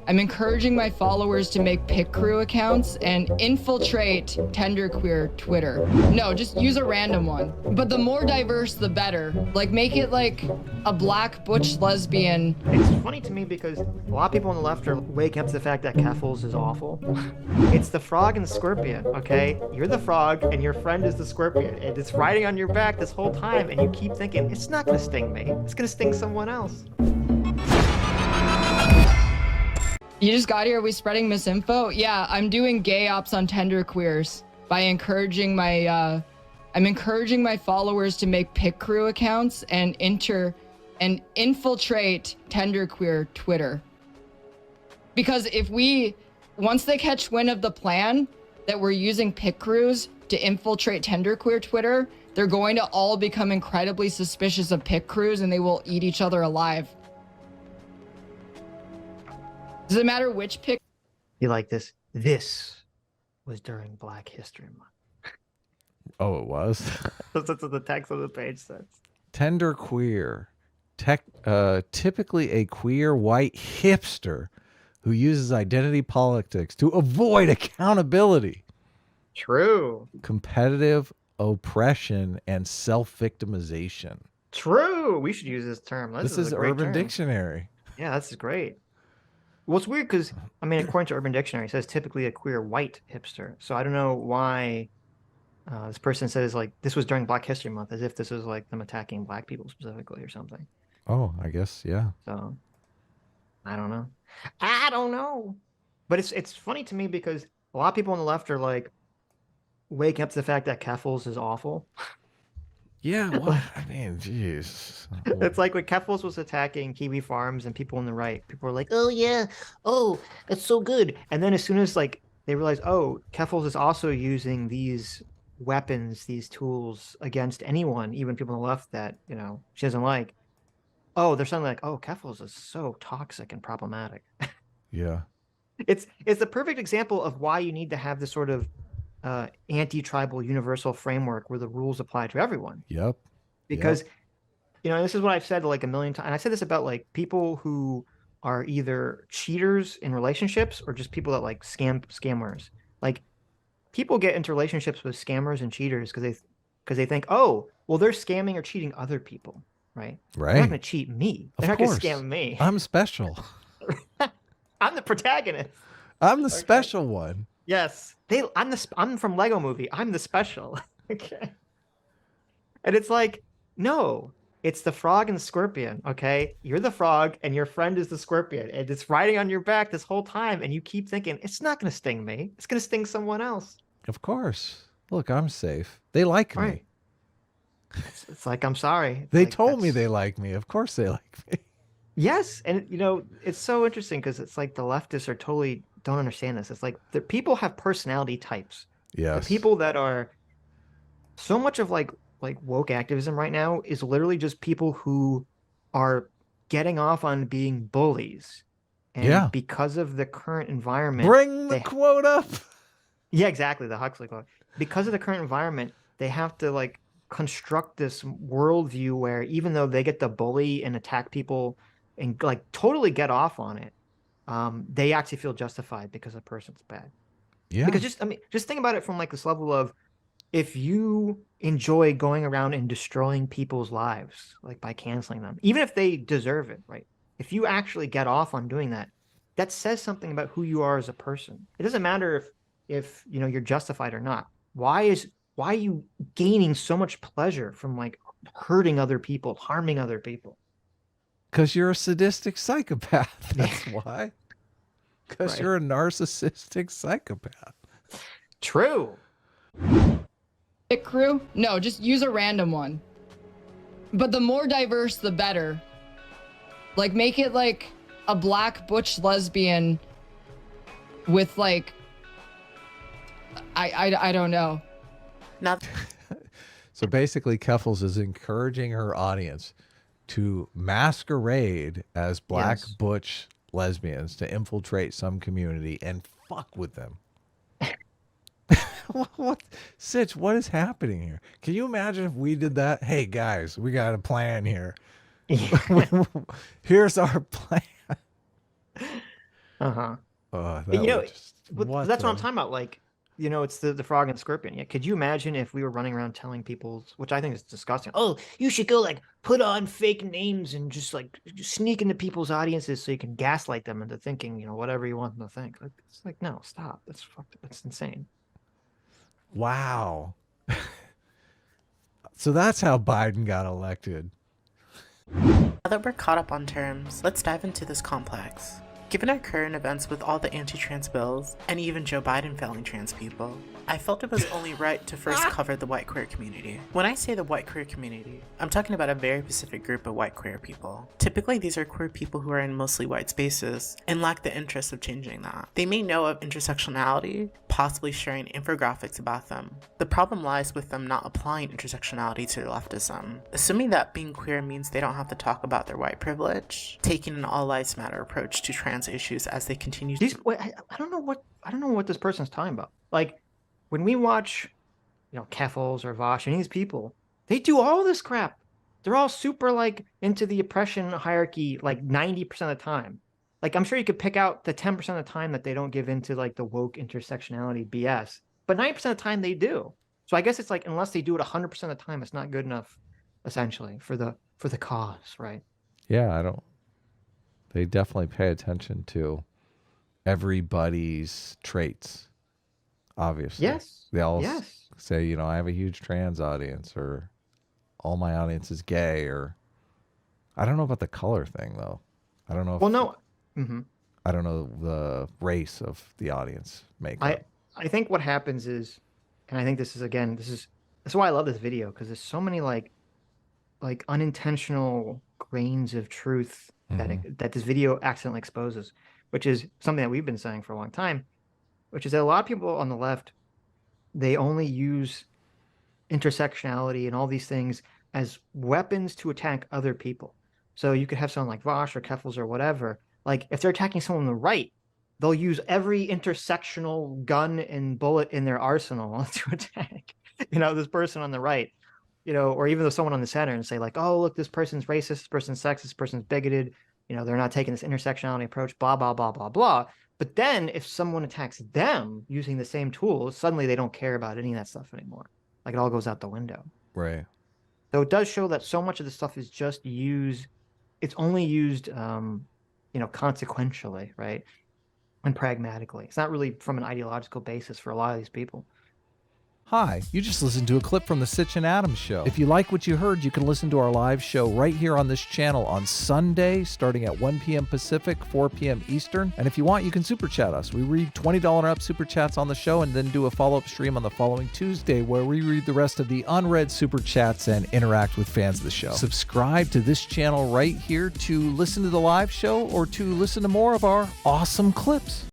I'm encouraging my followers to make pick crew accounts and infiltrate genderqueer Twitter. No, just use a random one. But the more diverse, the better. Like, make it like a black butch lesbian. It's funny to me because a lot of people on the left are waking up to the fact that KEFFALS is awful. It's the frog and the scorpion, okay? You're the frog and your friend is the scorpion, and it's riding on your back this whole time, and you keep thinking, it's not gonna sting me. It's gonna sting someone else. You just got here, are we spreading misinfo? Yeah, I'm doing gay ops on genderqueers by encouraging my, I'm encouraging my followers to make pick crew accounts and infiltrate genderqueer Twitter. Because once they catch wind of the plan that we're using pick crews to infiltrate genderqueer Twitter, they're going to all become incredibly suspicious of pick crews and they will eat each other alive. Does it matter which pick? You like this? This was during Black History Month. Oh, it was? That's what the text of the page says. Genderqueer. Typically a queer white hipster who uses identity politics to avoid accountability. True. Competitive oppression and self-victimization. True. We should use this term. This is Urban Dictionary. Yeah, this is great. Well, it's weird because, I mean, according to Urban Dictionary, it says typically a queer white hipster. So I don't know why this person says, like, this was during Black History Month, as if this was, like, them attacking black people specifically or something. Oh, I guess, yeah. So, I don't know. I don't know. But it's funny to me because a lot of people on the left are, like, waking up to the fact that KEFFALS is awful. Yeah, well, I mean, jeez. It's like when KEFFALS was attacking Kiwi Farms and people on the right, people were like, oh, yeah, oh, that's so good. And then as soon as, like, they realized, oh, KEFFALS is also using these weapons, these tools against anyone, even people on the left that, you know, she doesn't like. Oh, they're suddenly like, oh, KEFFALS is so toxic and problematic. Yeah. It's the perfect example of why you need to have this sort of anti-tribal universal framework where the rules apply to everyone. Yep. Because, you know, this is what I've said like a million times. And I said this about like people who are either cheaters in relationships or just people that like scammers. Like people get into relationships with scammers and cheaters because they think, oh, well, they're scamming or cheating other people, right? Right. They're not going to cheat me. They're not going to scam me. I'm special. I'm the protagonist. I'm the special one. Yes. I'm from Lego Movie. I'm the special. Okay. And it's like, no, it's the frog and the scorpion. Okay. You're the frog and your friend is the scorpion. And it's riding on your back this whole time. And you keep thinking, it's not going to sting me. It's going to sting someone else. Of course. Look, I'm safe. They like me. It's like, I'm sorry. They told me they like me. Of course they like me. Yes. And, you know, it's so interesting because it's like the leftists are totally don't understand this. It's like the people have personality types. Yes. The people that are so much of like woke activism right now is literally just people who are getting off on being bullies. And because of the current environment. Bring the quote up. Yeah, exactly. The Huxley quote. Because of the current environment, they have to like construct this worldview where even though they get to bully and attack people and like totally get off on it, they actually feel justified because a person's bad. Yeah. Because just think about it from like this level of if you enjoy going around and destroying people's lives, like by canceling them, even if they deserve it, right? If you actually get off on doing that, that says something about who you are as a person. It doesn't matter if you know you're justified or not. Why are you gaining so much pleasure from like hurting other people, harming other people? Because you're a sadistic psychopath. That's why. Because you're a narcissistic psychopath. True. Pick crew? No, just use a random one. But the more diverse, the better. Like, make it like a black butch lesbian with like, I don't know. So basically, KEFFALS is encouraging her audience to masquerade as black butch lesbians to infiltrate some community and fuck with them. What, Sitch, what is happening here? Can you imagine if we did that? Hey guys, we got a plan here. Here's our plan. Uh-huh. That But, would just, but that's what I'm the- talking about. Like, it's the frog and the scorpion. Yeah. Could you imagine if we were running around telling people, which I think is disgusting, oh, you should go like put on fake names and just like sneak into people's audiences so you can gaslight them into thinking, whatever you want them to think. Like, it's like, no, stop. That's fucked. That's insane. Wow. So that's how Biden got elected. Now that we're caught up on terms, let's dive into this complex. Given our current events with all the anti-trans bills, and even Joe Biden failing trans people, I felt it was only right to first cover the white queer community. When I say the white queer community, I'm talking about a very specific group of white queer people. Typically, these are queer people who are in mostly white spaces and lack the interest of changing that. They may know of intersectionality, possibly sharing infographics about them. The problem lies with them not applying intersectionality to their leftism. Assuming that being queer means they don't have to talk about their white privilege, taking an all lives matter approach to trans issues as they continue to— I don't know what this person's talking about. Like, when we watch, KEFFALS or Vosh, and these people, they do all this crap. They're all super like into the oppression hierarchy like 90% of the time. Like, I'm sure you could pick out the 10% of the time that they don't give into like the woke intersectionality BS, but 90% of the time they do. So I guess it's like, unless they do it 100% of the time, it's not good enough, essentially, for the cause, right? Yeah, they definitely pay attention to everybody's traits. Obviously. Yes. They all Yes. say, I have a huge trans audience, or all my audience is gay, or I don't know about the color thing though. I don't know if, Well, no. Mm-hmm. I don't know the race of the audience makeup. I think what happens is, and I think this is why I love this video, because there's so many like unintentional grains of truth that this video accidentally exposes, which is something that we've been saying for a long time, which is that a lot of people on the left, they only use intersectionality and all these things as weapons to attack other people. So you could have someone like Vosh or KEFFALS or whatever. Like, if they're attacking someone on the right, they'll use every intersectional gun and bullet in their arsenal to attack, this person on the right, or even though someone on the center, and say like, oh, look, this person's racist, this person's sexist, this person's bigoted, they're not taking this intersectionality approach, blah, blah, blah, blah, blah. But then if someone attacks them using the same tools, suddenly they don't care about any of that stuff anymore. Like, it all goes out the window. Right. So it does show that so much of this stuff is just it's only used, consequentially, right? And pragmatically. It's not really from an ideological basis for a lot of these people. Hi, you just listened to a clip from the Sitch and Adams show. If you like what you heard, you can listen to our live show right here on this channel on Sunday, starting at 1 p.m. Pacific, 4 p.m. Eastern. And if you want, you can super chat us. We read $20 and up super chats on the show, and then do a follow-up stream on the following Tuesday where we read the rest of the unread super chats and interact with fans of the show. Subscribe to this channel right here to listen to the live show or to listen to more of our awesome clips.